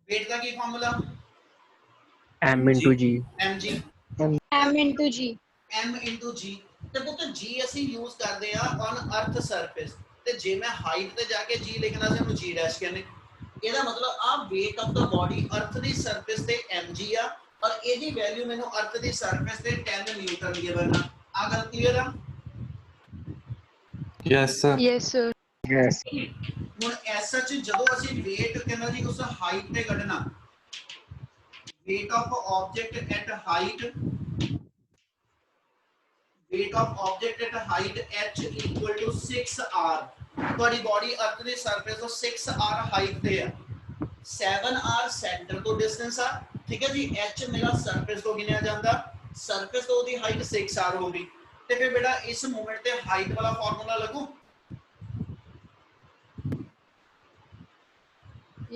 weight ਦਾ ਕੀ formula? M into G. mg m into g m into g। ਤੇ ਪੁੱਤ g ਅਸੀਂ ਯੂਜ਼ ਕਰਦੇ ਆ ਔਨ ਅਰਥ ਸਰਫੇਸ, ਤੇ ਜੇ ਮੈਂ ਹਾਈਟ ਤੇ ਜਾ ਕੇ g ਲਿਖਣਾ ਸੀ ਉਹਨੂੰ g ਡੈਸ਼ ਕਹਿੰਦੇ। ਇਹਦਾ ਮਤਲਬ ਆ weight of the body ਅਰਥ ਦੀ ਸਰਫੇਸ ਤੇ mg ਆ, ਔਰ ਇਹਦੀ ਵੈਲਿਊ ਮੈਨੂੰ ਅਰਥ ਦੀ ਸਰਫੇਸ ਤੇ 10 ਨਿਊਟਨ ਗਿਵਨ ਆ। ਆ ਗੱਲ ਕਲੀਅਰ ਆ? Yes, sir. Yes, sir. Yes. ਹੁਣ ਐਸ ਸੱਚ ਜਦੋਂ ਅਸੀਂ weight ਕਹਿੰਦਾ ਜੀ ਉਸ ਹਾਈਟ ਤੇ ਕੱਢਣਾ, weight of object at height, weight of object at height h equal to 6r। ਤੁਹਾਡੀ ਬੋਡੀ ਅਰਥ ਦੀ ਸਰਫੇਸ ਤੋਂ 6r ਹਾਈਟ ਤੇ ਆ, 7r ਸੈਂਟਰ ਤੋਂ ਡਿਸਟੈਂਸ ਆ, ਠੀਕ ਹੈ ਜੀ। h ਮੇਰਾ ਸਰਫੇਸ ਤੋਂ ਗਿਣਿਆ ਜਾਂਦਾ, ਸਰਫੇਸ ਤੋਂ ਉਹਦੀ ਹਾਈਟ 6r ਹੋ ਗਈ। ਤੇ ਫਿਰ ਬੇਟਾ ਇਸ ਮੂਵਮੈਂਟ ਤੇ ਹਾਈਟ ਵਾਲਾ ਫਾਰਮੂਲਾ ਲੱਗੂ?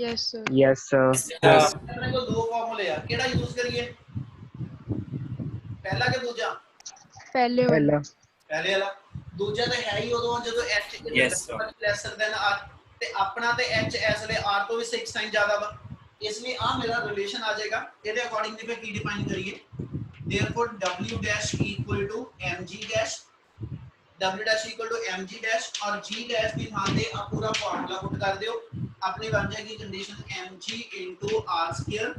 Yes, sir. Yes, sir. Yes. ਆਪਣੇ ਕੋਲ ਦੋ ਫਾਰਮੂਲੇ ਆ, ਕਿਹੜਾ ਯੂਜ਼ ਕਰੀਏ? ਪਹਿਲਾ ਕਿ ਦੂਜਾ? पहले वाला। ਪਹਿਲਾ। ਪਹਿਲੇ ਵਾਲਾ। ਦੂਜਾ ਤਾਂ ਹੈ ਹੀ ਉਦੋਂ ਜਦੋਂ h Yes, sir. Lesser than r, ਤੇ ਆਪਣਾ ਤੇ h ਇਸ ਲਈ r ਤੋਂ ਵੀ 6 ਟਾਈਮ ਜ਼ਿਆਦਾ ਵਾ, ਇਸ ਲਈ ਆ ਮੇਰਾ ਰਿਲੇਸ਼ਨ ਆ ਜਾਏਗਾ। ਇਹਦੇ ਅਕੋਰਡਿੰਗਲੀ ਫਿਰ ਕੀ ਡਿਫਾਈਨ ਕਰੀਏ? therefore w dash equal to mg dash, w dash equal to mg dash, और g dash ਦੀ ਥਾਂ ਤੇ ਆ ਪੂਰਾ ਫਾਰਮੂਲਾ ਪੁੱਟ ਕਰ ਦਿਓ। अपनी बन जाएगी condition mg into r square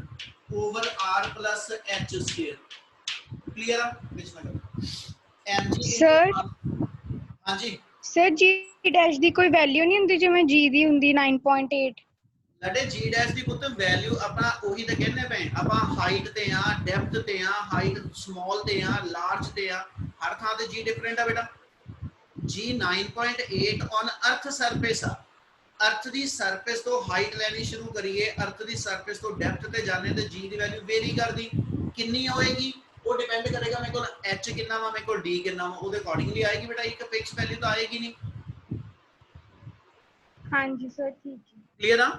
over r plus h square। Clear है? बीच में mg into Sir? r। हाँ जी ਸਰ ਜੀ ਡੈਸ਼ ਦੀ ਕੋਈ ਵੈਲਿਊ ਨਹੀਂ ਹੁੰਦੀ ਜਿਵੇਂ ਜੀ ਦੀ ਹੁੰਦੀ 9.8 लड़े g डैश की पुत वैल्यू अपना ਉਹੀ ਤਾਂ ਕਹਿੰਦੇ ਪਏ ਆਪਾਂ ਹਾਈਟ ਤੇ ਆ ਡੈਪਥ ਤੇ ਆ ਹਾਈਟ ਸਮਾਲ ਤੇ ਆ ਲਾਰਜ ਤੇ ਆ ਹਰ ਥਾਂ ਤੇ g ਡਿਫਰੈਂਟ ਆ ਬੇਟਾ। g 9.8 ਔਨ ਅਰਥ ਸਰਫੇਸ ਆ। अर्थ की सरफेस तो हाइट लेनी शुरू करिए, अर्थ की सरफेस तो डेप्थ ते जाने ते जी की वैल्यू वेरी करदी कितनी होएगी वो डिपेंड करेगा मेरे को एच कितना वा मेरे को डी कितना वा ਉਹਦੇ ਅਕੋਰਡਿੰਗਲੀ ਆਏਗੀ बेटा। एक फिक्स वैल्यू तो आएगी नहीं। ਹਾਂਜੀ ਸਰ ਠੀਕ ਹੈ क्लियर है?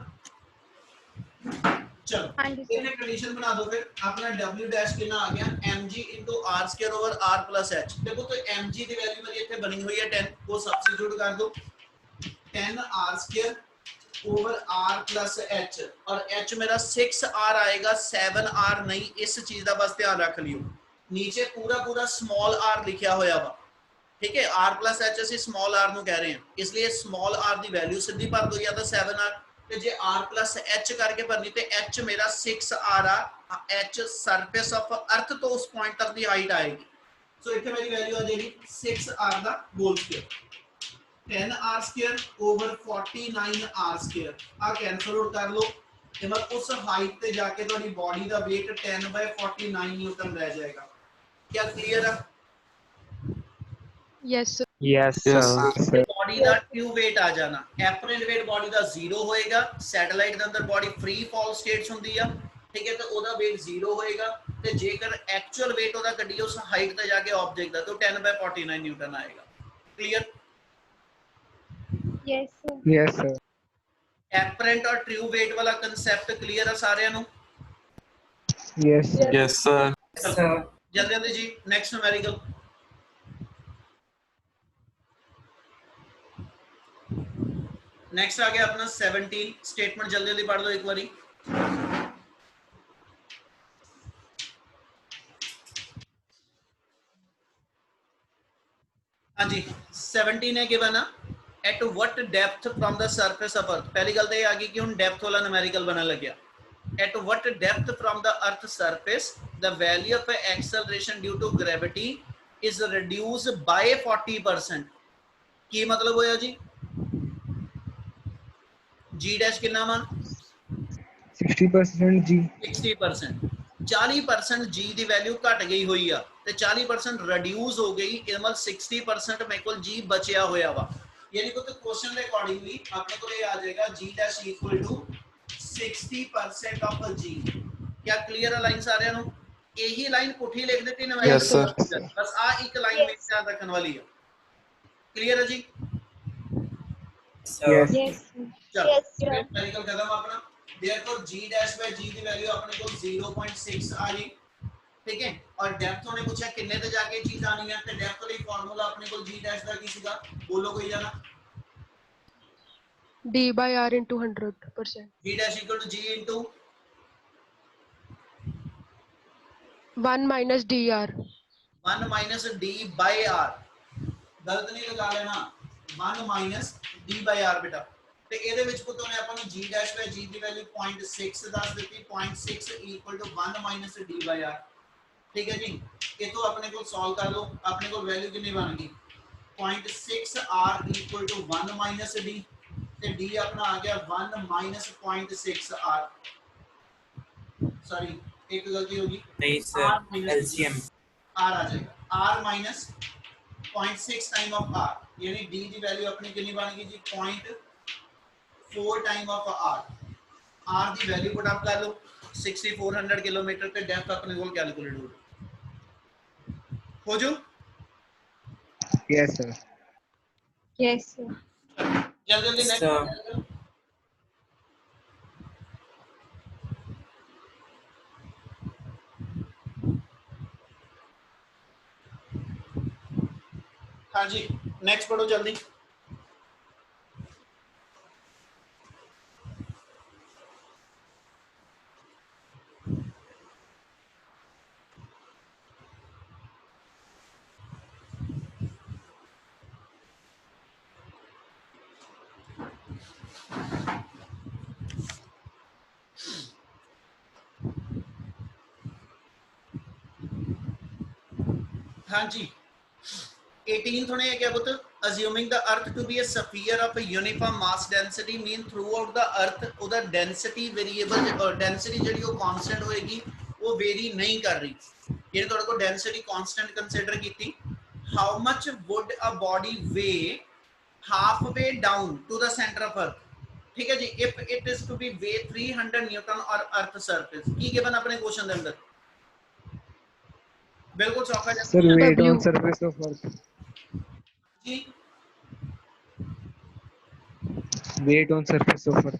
चलो ਹਾਂਜੀ ਸਰ इन्हें कंडीशन बना दो फिर अपना w डैश कितना आ गया mg r square over r plus h। देखो तो mg की वैल्यू मेरी ਇੱਥੇ ਬਣੀ ਹੋਈ ਹੈ 10 वो सब्स्टिट्यूट कर दो 10 r square over r plus h और h मेरा 6r आएगा 7r नहीं। इस चीज का बस ध्यान रख लियो नीचे पूरा पूरा स्मॉल r लिखा होया वा ठीक है। r प्लस h ਅਸੀਂ स्मॉल r ਨੂੰ कह रहे हैं इसलिए स्मॉल r ਦੀ वैल्यू सीधी भर दो या तो 7r ਤੇ ਜੇ r प्लस h करके भरनी तो h मेरा 6r आ h सरफेस ऑफ अर्थ तो उस पॉइंट तक दी हाइट आएगी। सो इथे मेरी वैल्यू आ जाएगी 6r ਦਾ whole square 10r square over 49r square आ कैंसल आउट कर लो ते मैं उस हाइट पे जाके तुम्हारी बॉडी का वेट 10/49 न्यूटन रह जाएगा। क्या क्लियर है? yes sir yes Yes, sir body का ट्रू वेट आ जाना एपरेंट वेट बॉडी का 0 होएगा। सैटेलाइट के अंदर बॉडी फ्री फॉल स्टेट्स हुंदी है ठीक है तो ओदा वेट 0 होएगा ते जेकर एक्चुअल वेट ओदा कड्डिए उस हाइट ते जाके ऑब्जेक्ट दा तो 10/49 न्यूटन आएगा। Clear? Yes sir yes sir apparent और ट्रू वेट वाला कंसेप्ट क्लियर है सारे नु? Yes sir yes, sir. sir, जल्दी जल्दी जी नेक्स्ट न्यूमेरिकल। नेक्स्ट आ गया अपना 17 स्टेटमेंट जल्दी जल्दी पढ़ दो एक बारी। हाँ जी 17 है given at what depth from the surface of अर्थ। पहली गल तो ये आ गई कि हुन डेप्थ वाला न्यूमेरिकल बनने लग गया। At what depth from the earth surface the value of acceleration due to gravity is reduced by 40%। की मतलब होया जी जी डैश कितना वा 60% जी 60% 40% जी की वैल्यू घट गई हुई आ ते 40% रिड्यूस हो गई इहदा मतलब 60% मेरे को जी बचिया होया वा। यानी कि तो क्वेश्चन के अकॉर्डिंगली अपने को ये आ जाएगा जी डैश इक्वल टू 60% ऑफ जी। क्या क्लियर है लाइन सारे नु? यही लाइन पुठी लिख देती ना Yes, sir. बस आ एक लाइन में ध्यान रखने वाली है। क्लियर है जी? sir, यस ਯੈਸ चलो Yes, sir. न्यूमेरिकल खत्म अपना। Therefore g dash by g की वैल्यू अपने को 0.6 आ गई ठीक है। और डेप्थ उन्हें पूछा कितने ते जाके चीज आनी है ते डेप्थ ਲਈ फार्मूला अपने को g डैश ਦਾ ਕੀ ਸੀਗਾ बोलो कोई जाना। d by r into 100% g dash equal to g into 1 minus dr 1 minus d by r। गलत नहीं लगा लेना 1 minus d by r बेटा। ਤੇ ਇਹਦੇ ਵਿੱਚ ਪੁੱਤੋਂ ਨੇ ਆਪਾਂ ਨੂੰ g dash by g the value 0.6 ਦੱਸ ਦਿੱਤੀ 0.6 equal to 1 minus d by r ठीक है जी। ਇਹ ਤੋਂ ਆਪਣੇ ਕੋਲ ਸੋਲਵ ਕਰ ਲਓ ਆਪਣੇ ਕੋਲ ਵੈਲਿਊ ਕਿੰਨੀ ਬਣ ਗਈ 0.6 r equal to 1 minus d ਤੇ d ਆਪਣਾ ਆ ਗਿਆ 1 minus 0.6 r सॉरी एक गलती होगी नहीं sir, r minus LCM r आ जाएगा r minus 0.6 time of r यानी d की वैल्यू अपनी कितनी बन गई जी 0.4 टाइम ऑफ r। r की वैल्यू पुट अप कर लो 6400 किलोमीटर पे डेप्थ अपने को कैलकुलेट हो जो यस सर ਯੈਸ ਸਰ जल्दी जल्दी Sir. नेक्स्ट। हाँ जी नेक्स्ट पढ़ो जल्दी। हाँ जी 18th होने क्या पुत्र assuming the earth to be a sphere of a uniform mass density mean throughout the earth ਉਹਦਾ density variable density ਜਿਹੜੀ ਉਹ constant ਹੋਏਗੀ ਉਹ vary ਨਹੀਂ ਕਰ ਰਹੀ ਜੇ ਤੁਹਾਡੇ ਕੋਲ density constant consider ਕੀਤੀ how much would a body weigh halfway down to the center of earth ठीक है जी if it is to be weigh 300 newton or earth surface की given अपने क्वेश्चन के अंदर बिल्कुल सौखा सर जैसा weight W. On surface of earth जी weight on surface of earth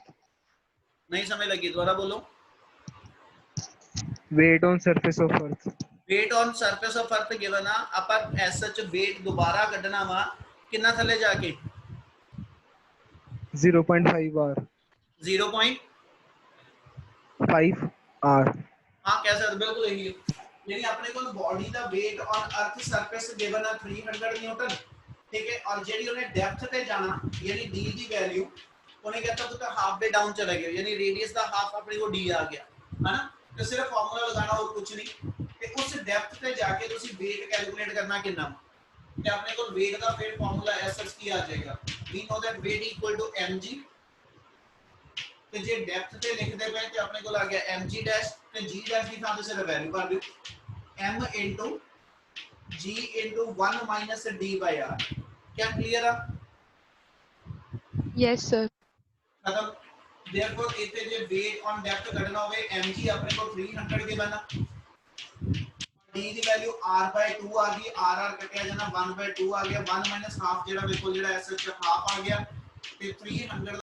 नहीं समझ लगी दोबारा बोलो weight on surface of earth weight on surface of earth given आ अपन एज सच वेट दोबारा कढना वा कितना थले जाके 0.5 आर 0.5 आर हां कह सकते बिल्कुल यही है यानी अपने को बॉडी दा weight on earth surface given आ 300 न्यूटन ठीक है और जेडी उन्हें डेप्थ पे जाना यानी d दी वैल्यू उन्हें कहता तो हाफ वे डाउन चला गया यानी रेडियस दा हाफ अपने को d आ गया है ना तो सिर्फ फार्मूला लगाना और कुछ नहीं ਤੇ ਉਸ ਡੈਪਥ ਤੇ ਜਾ ਕੇ ਤੁਸੀਂ weight ਕੈਲਕੂਲੇਟ ਕਰਨਾ ਕਿੰਨਾ ਤੇ ਆਪਣੇ ਕੋਲ weight ਦਾ ਫਿਰ ਫਾਰਮੂਲਾ ਐਸ ਐਚ ਕੀ ਆ ਜਾਏਗਾ we know that weight equal to mg ਤੇ ਜੇ ਡੈਪਥ ਤੇ ਲਿਖਦੇ ਪਏ ਤੇ ਆਪਣੇ ਕੋਲ ਆ ਗਿਆ mg ਡੈਸ਼ ਤੇ g ਡੈਸ਼ ਦੀ ਥਾਂ ਤੇ ਸਿਰਫ ਵੈਲਿਊ ਭਰ ਦਿਓ m into g into 1 minus d by r क्या क्लियर है Yes, sir. खत्म therefore इथे जे weight on depth ਕੱਢਣਾ ਹੋਵੇ mg ਆਪਣੇ ਕੋਲ 300 ਗਿਵਨ ਆ d the value r by 2 ਆ ਗਈ r ਕੱਟਿਆ ਜਾਣਾ 1 by 2 ਆ ਗਿਆ 1 minus half ਜਿਹੜਾ ਵੇਖੋ ਜਿਹੜਾ ਐਸ ਐਚ ਹਾਫ ਆ ਗਿਆ ਤੇ 300